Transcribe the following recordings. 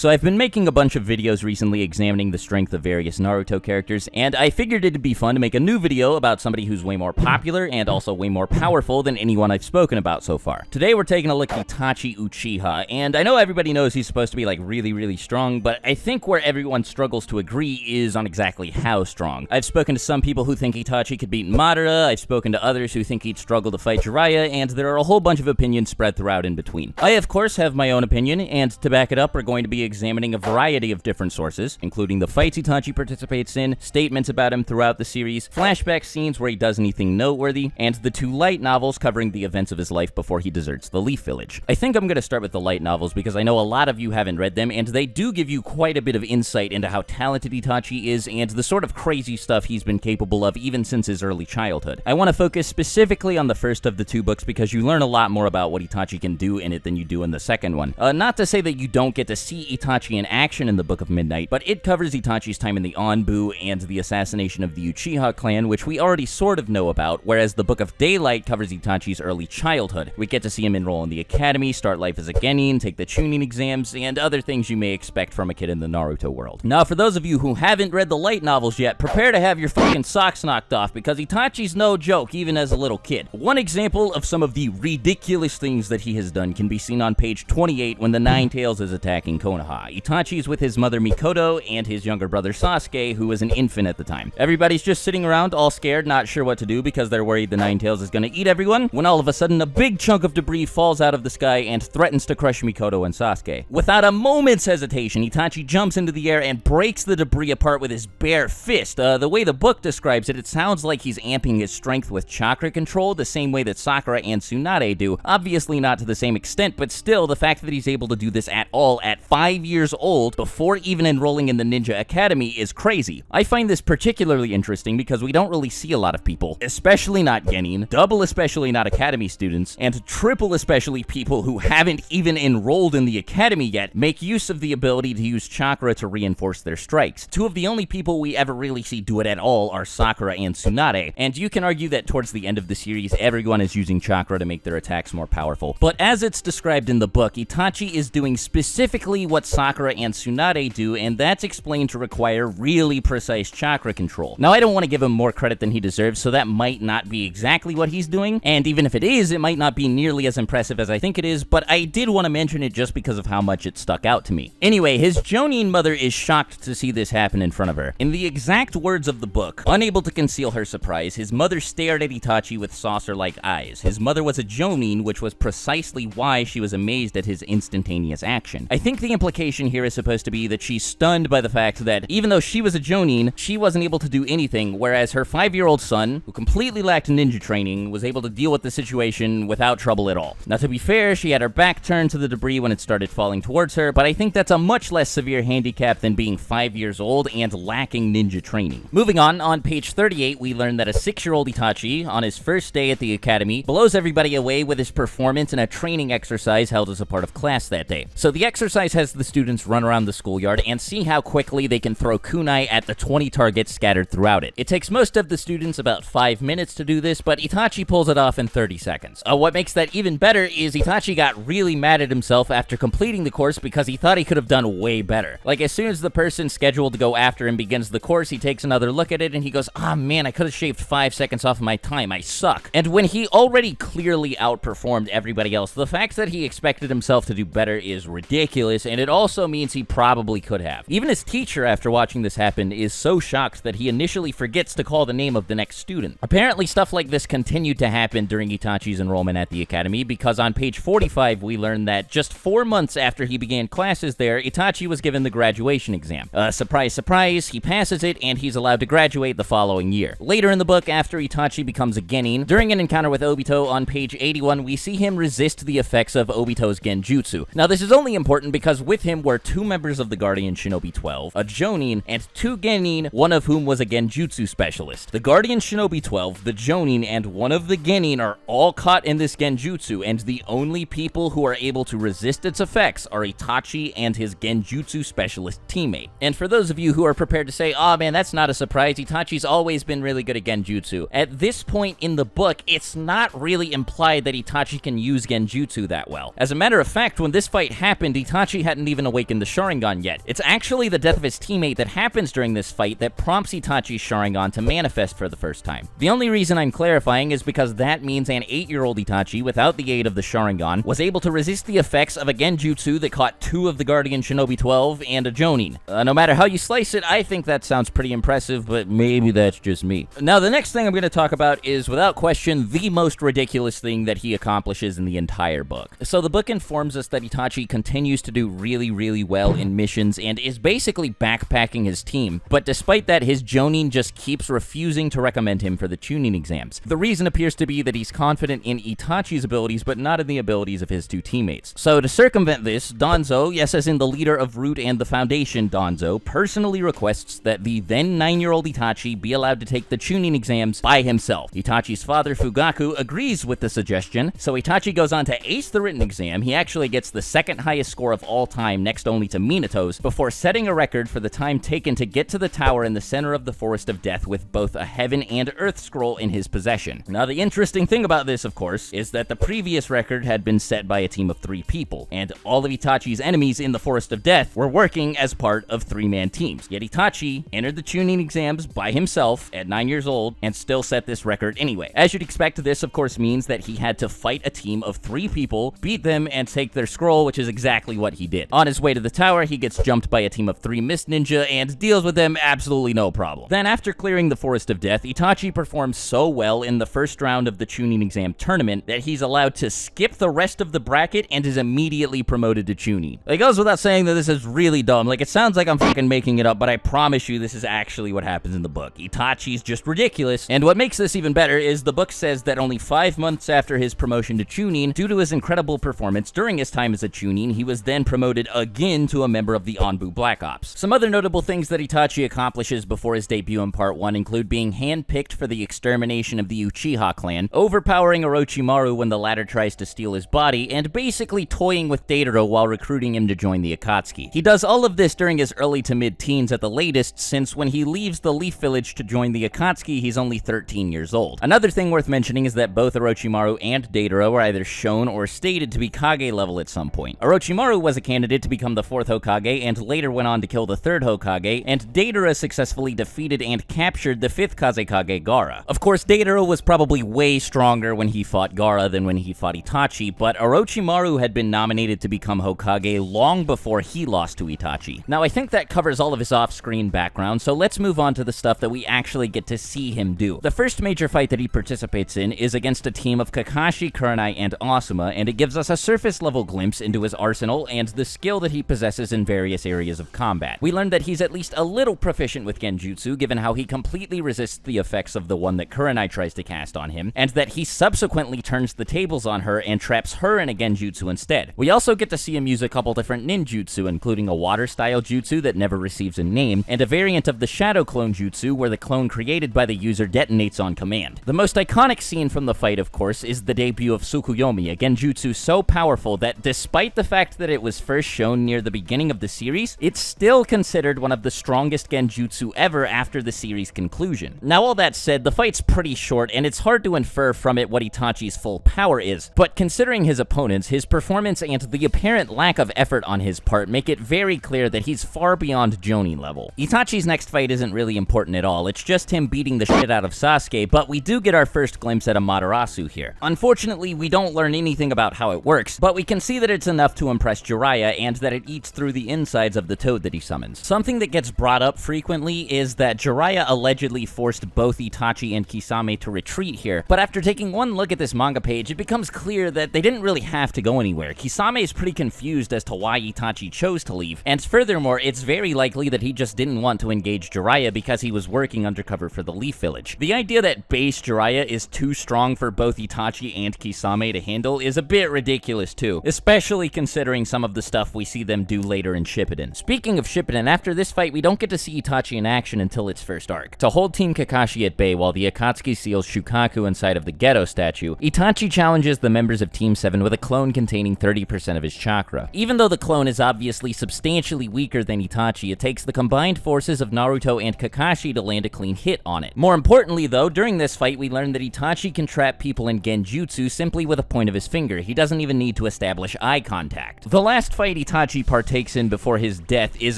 So I've been making a bunch of videos recently examining the strength of various Naruto characters, and I figured it'd be fun to make a new video about somebody who's way more popular and also way more powerful than anyone I've spoken about so far. Today we're taking a look at Itachi Uchiha, and I know everybody knows he's supposed to be like really strong, but I think where everyone struggles to agree is on exactly how strong. I've spoken to some people who think Itachi could beat Madara, I've spoken to others who think he'd struggle to fight Jiraiya, and there are a whole bunch of opinions spread throughout in between. I of course have my own opinion, and to back it up we're going to be examining a variety of different sources, including the fights Itachi participates in, statements about him throughout the series, flashback scenes where he does anything noteworthy, and the two light novels covering the events of his life before he deserts the Leaf Village. I think I'm going to start with the light novels because I know a lot of you haven't read them, and they do give you quite a bit of insight into how talented Itachi is and the sort of crazy stuff he's been capable of even since his early childhood. I want to focus specifically on the first of the two books because you learn a lot more about what Itachi can do in it than you do in the second one. Not to say that you don't get to see Itachi in action in the Book of Midnight, but it covers Itachi's time in the Anbu and the assassination of the Uchiha clan, which we already sort of know about, whereas the Book of Daylight covers Itachi's early childhood. We get to see him enroll in the academy, start life as a genin, take the Chunin exams, and other things you may expect from a kid in the Naruto world. Now, for those of you who haven't read the light novels yet, prepare to have your fucking socks knocked off, because Itachi's no joke, even as a little kid. One example of some of the ridiculous things that he has done can be seen on page 28 when the Nine Tails is attacking Konoha. Itachi's with his mother Mikoto and his younger brother Sasuke, who was an infant at the time. Everybody's just sitting around all scared, not sure what to do because they're worried the Nine Tails is gonna eat everyone, when all of a sudden a big chunk of debris falls out of the sky and threatens to crush Mikoto and Sasuke. Without a moment's hesitation, Itachi jumps into the air and breaks the debris apart with his bare fist. The way the book describes it, it sounds like he's amping his strength with chakra control, the same way that Sakura and Tsunade do. Obviously not to the same extent, but still, the fact that he's able to do this at all at 5 years old, before even enrolling in the Ninja Academy, is crazy. I find this particularly interesting because we don't really see a lot of people, especially not genin, double especially not academy students, and triple especially people who haven't even enrolled in the academy yet, make use of the ability to use chakra to reinforce their strikes. Two of the only people we ever really see do it at all are Sakura and Tsunade, and you can argue that towards the end of the series, everyone is using chakra to make their attacks more powerful. But as it's described in the book, Itachi is doing specifically what Sakura and Tsunade do, and that's explained to require really precise chakra control. Now, I don't want to give him more credit than he deserves, so that might not be exactly what he's doing, and even if it is, it might not be nearly as impressive as I think it is, but I did want to mention it just because of how much it stuck out to me. Anyway, his Jonin mother is shocked to see this happen in front of her. In the exact words of the book, unable to conceal her surprise, his mother stared at Itachi with saucer-like eyes. His mother was a Jonin, which was precisely why she was amazed at his instantaneous action. I think the implication here is supposed to be that she's stunned by the fact that even though she was a Jonin, she wasn't able to do anything, whereas her 5-year-old son, who completely lacked ninja training, was able to deal with the situation without trouble at all. Now, to be fair, she had her back turned to the debris when it started falling towards her, but I think that's a much less severe handicap than being 5 years old and lacking ninja training. Moving on page 38, we learn that a 6-year-old Itachi, on his first day at the academy, blows everybody away with his performance in a training exercise held as a part of class that day. So the exercise has the students run around the schoolyard and see how quickly they can throw kunai at the 20 targets scattered throughout it. It takes most of the students about 5 minutes to do this, but Itachi pulls it off in 30 seconds. What makes that even better is Itachi got really mad at himself after completing the course because he thought he could have done way better. Like, as soon as the person scheduled to go after him begins the course, he takes another look at it and he goes, "Ah, man, I could have shaved 5 seconds off of my time, I suck." And when he already clearly outperformed everybody else, the fact that he expected himself to do better is ridiculous, and it also means he probably could have. Even his teacher, after watching this happen, is so shocked that he initially forgets to call the name of the next student. Apparently, stuff like this continued to happen during Itachi's enrollment at the academy, because on page 45 we learn that just 4 months after he began classes there, Itachi was given the graduation exam. Surprise, surprise, he passes it, and he's allowed to graduate the following year. Later in the book, after Itachi becomes a genin, during an encounter with Obito on page 81, we see him resist the effects of Obito's Genjutsu. Now, this is only important because with him were 2 members of the Guardian Shinobi 12, a Jonin, and 2 genin, one of whom was a Genjutsu specialist. The Guardian Shinobi 12, the Jonin, and one of the genin are all caught in this Genjutsu, and the only people who are able to resist its effects are Itachi and his Genjutsu specialist teammate. And for those of you who are prepared to say, "Oh man, that's not a surprise, Itachi's always been really good at Genjutsu," at this point in the book, it's not really implied that Itachi can use Genjutsu that well. As a matter of fact, when this fight happened, Itachi hadn't even awakened the Sharingan yet. It's actually the death of his teammate that happens during this fight that prompts Itachi's Sharingan to manifest for the first time. The only reason I'm clarifying is because that means an 8-year-old Itachi, without the aid of the Sharingan, was able to resist the effects of a Genjutsu that caught 2 of the Guardian Shinobi 12 and a Jonin. No matter how you slice it, I think that sounds pretty impressive, but maybe that's just me. Now, the next thing I'm going to talk about is, without question, the most ridiculous thing that he accomplishes in the entire book. So the book informs us that Itachi continues to do really well in missions and is basically backpacking his team, but despite that, his Jonin just keeps refusing to recommend him for the Chunin exams. The reason appears to be that he's confident in Itachi's abilities, but not in the abilities of his 2 teammates. So to circumvent this, Danzo, yes as in the leader of Root and the Foundation Danzo, personally requests that the then 9-year-old Itachi be allowed to take the Chunin exams by himself. Itachi's father, Fugaku, agrees with the suggestion, so Itachi goes on to ace the written exam. He actually gets the 2nd highest score of all time, next only to Minato's, before setting a record for the time taken to get to the tower in the center of the Forest of Death with both a Heaven and Earth scroll in his possession. Now, the interesting thing about this, of course, is that the previous record had been set by a team of 3 people, and all of Itachi's enemies in the Forest of Death were working as part of 3-man teams. Yet Itachi entered the Chunin exams by himself at 9 years old and still set this record anyway. As you'd expect, this of course means that he had to fight a team of 3 people, beat them, and take their scroll, which is exactly what he did. On his way to the tower, he gets jumped by a team of 3 Mist Ninja and deals with them absolutely no problem. Then, after clearing the Forest of Death, Itachi performs so well in the first round of the Chunin exam tournament that he's allowed to skip the rest of the bracket and is immediately promoted to Chunin. It goes without saying that this is really dumb. Like, it sounds like I'm fucking making it up, but I promise you this is actually what happens in the book. Itachi's just ridiculous, and what makes this even better is the book says that only 5 months after his promotion to Chunin, due to his incredible performance during his time as a Chunin, he was then promoted again to a member of the Anbu Black Ops. Some other notable things that Itachi accomplishes before his debut in Part 1 include being handpicked for the extermination of the Uchiha clan, overpowering Orochimaru when the latter tries to steal his body, and basically toying with Deidara while recruiting him to join the Akatsuki. He does all of this during his early to mid-teens at the latest, since when he leaves the Leaf Village to join the Akatsuki, he's only 13 years old. Another thing worth mentioning is that both Orochimaru and Deidara were either shown or stated to be Kage level at some point. Orochimaru was a candidate to become the 4th Hokage and later went on to kill the 3rd Hokage, and Deidara successfully defeated and captured the 5th Kazekage Gaara. Of course, Deidara was probably way stronger when he fought Gaara than when he fought Itachi, but Orochimaru had been nominated to become Hokage long before he lost to Itachi. Now, I think that covers all of his off-screen background, so let's move on to the stuff that we actually get to see him do. The first major fight that he participates in is against a team of Kakashi, Kurenai, and Asuma, and it gives us a surface-level glimpse into his arsenal and the skill that he possesses in various areas of combat. We learn that he's at least a little proficient with Genjutsu, given how he completely resists the effects of the one that Kurenai tries to cast on him, and that he subsequently turns the tables on her and traps her in a Genjutsu instead. We also get to see him use a couple different ninjutsu, including a water-style jutsu that never receives a name, and a variant of the Shadow Clone Jutsu where the clone created by the user detonates on command. The most iconic scene from the fight, of course, is the debut of Tsukuyomi, a Genjutsu so powerful that despite the fact that it was first shown near the beginning of the series, it's still considered one of the strongest Genjutsu ever after the series conclusion. Now, all that said, the fight's pretty short, and it's hard to infer from it what Itachi's full power is, but considering his opponents, his performance and the apparent lack of effort on his part make it very clear that he's far beyond Jonin level. Itachi's next fight isn't really important at all, it's just him beating the shit out of Sasuke, but we do get our first glimpse at Amaterasu here. Unfortunately, we don't learn anything about how it works, but we can see that it's enough to impress Jiraiya and that it eats through the insides of the toad that he summons. Something that gets brought up frequently is that Jiraiya allegedly forced both Itachi and Kisame to retreat here, but after taking one look at this manga page, it becomes clear that they didn't really have to go anywhere. Kisame is pretty confused as to why Itachi chose to leave, and furthermore, it's very likely that he just didn't want to engage Jiraiya because he was working undercover for the Leaf Village. The idea that base Jiraiya is too strong for both Itachi and Kisame to handle is a bit ridiculous too, especially considering some of the stuff we see them do later in Shippuden. Speaking of Shippuden, after this fight, we don't get to see Itachi in action until its first arc. To hold Team Kakashi at bay while the Akatsuki seals Shukaku inside of the Geto statue, Itachi challenges the members of Team 7 with a clone containing 30% of his chakra. Even though the clone is obviously substantially weaker than Itachi, it takes the combined forces of Naruto and Kakashi to land a clean hit on it. More importantly though, during this fight we learn that Itachi can trap people in Genjutsu simply with a point of his finger. He doesn't even need to establish eye contact. The last fight Itachi partakes in before his death is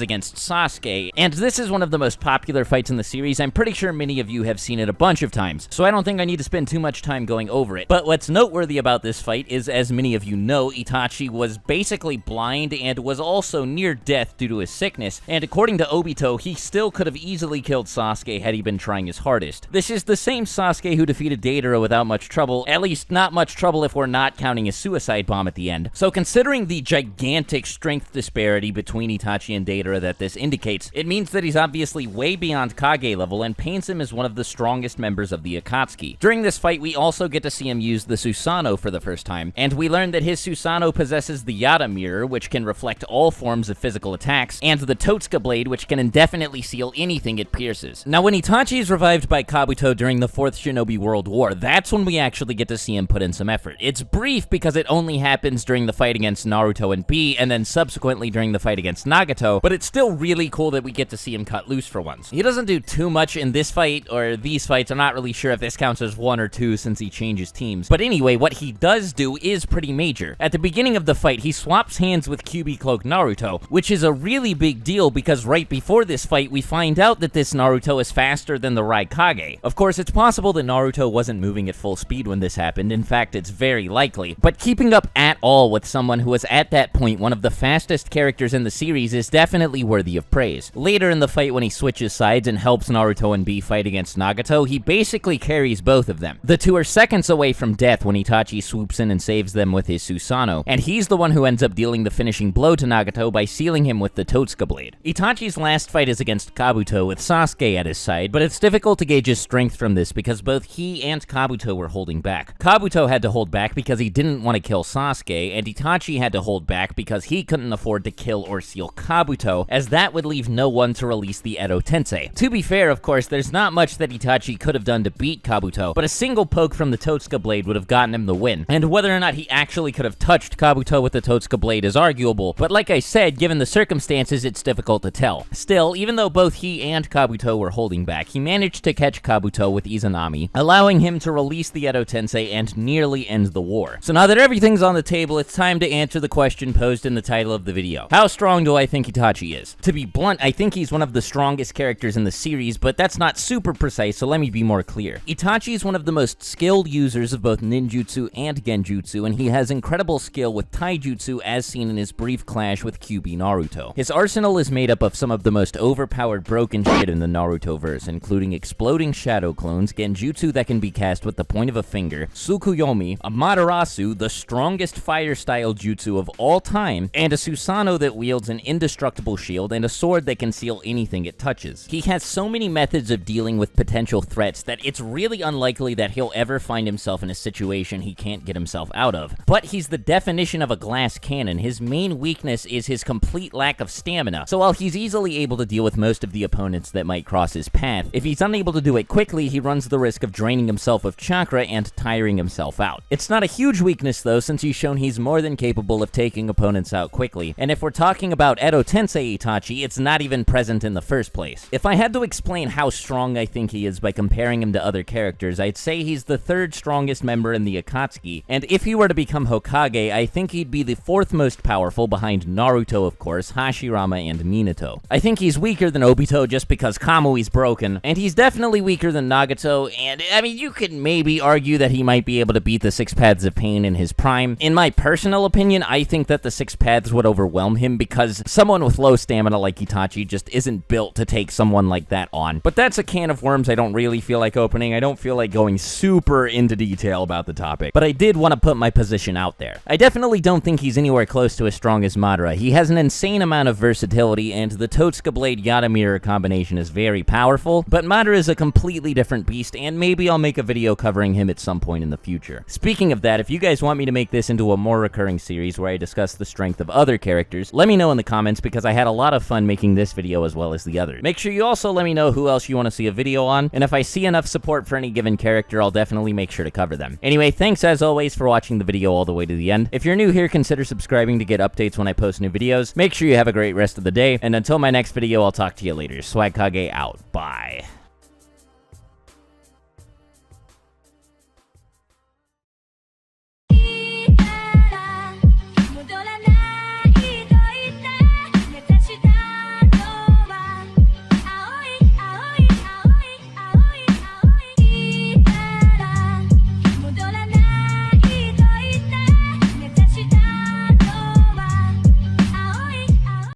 against Sasuke, and this is one of the most popular fights in the series. I'm pretty sure many of you have seen it a bunch of times, so I don't think I need to spend too much time going over it. But what's noteworthy about this fight is, as many of you know, Itachi was basically blind and was also near death due to his sickness, and according to Obito, he still could have easily killed Sasuke had he been trying his hardest. This is the same Sasuke who defeated Deidara without much trouble, at least not much trouble if we're not counting his suicide bomb at the end. So considering the gigantic strength disparity between Itachi and Deidara that this indicates, it means that he's obviously way beyond Kage level and paints him as one of the strongest members of the Akatsuki. During this fight, we also get to see him use the Susanoo for the first time, and we learn that his Susanoo possesses the Yada Mirror, which can reflect all forms of physical attacks, and the Totsuka Blade, which can indefinitely seal anything it pierces. Now, when Itachi is revived by Kabuto during the 4th Shinobi World War, that's when we actually get to see him put in some effort. It's brief because it only happens during the fight against Naruto and Bee, and then subsequently during the fight against Nagato, but it's still really cool that we get to see him cut loose for once. He doesn't do too much in this fight, or these fights. I'm not really sure if this counts as 1 or 2 since he changes teams. But anyway, what he does do is pretty major. At the beginning of the fight, he swaps hands with Kyuubi Cloak Naruto, which is a really big deal because right before this fight, we find out that this Naruto is faster than the Raikage. Of course, it's possible that Naruto wasn't moving at full speed when this happened. In fact, it's very likely. But keeping up at all with someone who was at that point one of the fastest characters in the series is definitely worthy of praise. Later in the fight, when he switches sides and helps Naruto and Bee fight against Nagato, he basically carries both of them. The two are seconds away from death when Itachi swoops in and saves them with his Susanoo, and he's the one who ends up dealing the finishing blow to Nagato by sealing him with the Totsuka Blade. Itachi's last fight is against Kabuto with Sasuke at his side, but it's difficult to gauge his strength from this because both he and Kabuto were holding back. Kabuto had to hold back because he didn't want to kill Sasuke, and Itachi had to hold back because he couldn't afford to kill or seal Kabuto, as that would leave no one to release the Edo Tensei. To be fair, of course, there's not much that Itachi could have done to beat Kabuto, but a single poke from the Totsuka Blade would have gotten him the win, and whether or not he actually could have touched Kabuto with the Totsuka Blade is arguable, but like I said, given the circumstances, it's difficult to tell. Still, even though both he and Kabuto were holding back, he managed to catch Kabuto with Izanami, allowing him to release the Edo Tensei and nearly end the war. So now that everything's on the table, it's time to answer the question posed in the title of the video. How strong do I think Itachi is? To be blunt, I think he's one of the strongest characters in the series, but that's not super precise, so let me be more clear. Itachi is one of the most skilled users of both ninjutsu and genjutsu, and he has incredible skill with taijutsu as seen in his brief clash with Kyuubi Naruto. His arsenal is made up of some of the most overpowered broken shit in the Naruto-verse, including exploding shadow clones, genjutsu that can be cast with the point of a finger, Tsukuyomi, Amaterasu, the strongest fire-style jutsu of all time, and a Susanoo that wields an indestructible shield and a sword that can seal anything it touches. He has so many methods of dealing with potential threats that it's really unlikely that he'll ever find himself in a situation he can't get himself out of. But he's the definition of a glass cannon. His main weakness is his complete lack of stamina, so while he's easily able to deal with most of the opponents that might cross his path, if he's unable to do it quickly, he runs the risk of draining himself of chakra and tiring himself out. It's not a huge weakness though, since he's shown he's more than capable of taking opponents out quickly, and if we're talking about Edo Tensei Itachi, it's not even present in the first place. If I had to explain how strong I think he is by comparing him to other characters, I'd say he's the 3rd strongest member in the Akatsuki, and if he were to become Hokage, I think he'd be the 4th most powerful behind Naruto, of course, Hashirama, and Minato. I think he's weaker than Obito just because Kamui's broken, and he's definitely weaker than Nagato, and I mean, you could maybe argue that he might be able to beat the 6 Paths of Pain in his prime. In my personal opinion, I think that the 6 Paths would overwhelm him because someone with low stamina like Itachi just isn't built to take someone like that on. But that's a can of worms I don't really feel like opening. I don't feel like going super into detail about the topic, but I did want to put my position out there. I definitely don't think he's anywhere close to as strong as Madara. He has an insane amount of versatility, and the Totsuka Blade Yada Mirror combination is very powerful, but Madara is a completely different beast, and maybe I'll make a video covering him at some point in the future. Speaking of that, if you guys want me to make this into a more recurring series where I discuss the strength of other characters, let me know in the comments because I had a lot of fun making this video as well as the others. Make sure you also let me know who else you want to see a video on, and if I see enough support for any given character, I'll definitely make sure to cover them. Anyway, thanks as always for watching the video all the way to the end. If you're new here, consider subscribing to get updates when I post new videos. Make sure you have a great rest of the day, and until my next video, I'll talk to you later. Swagkage out. Bye.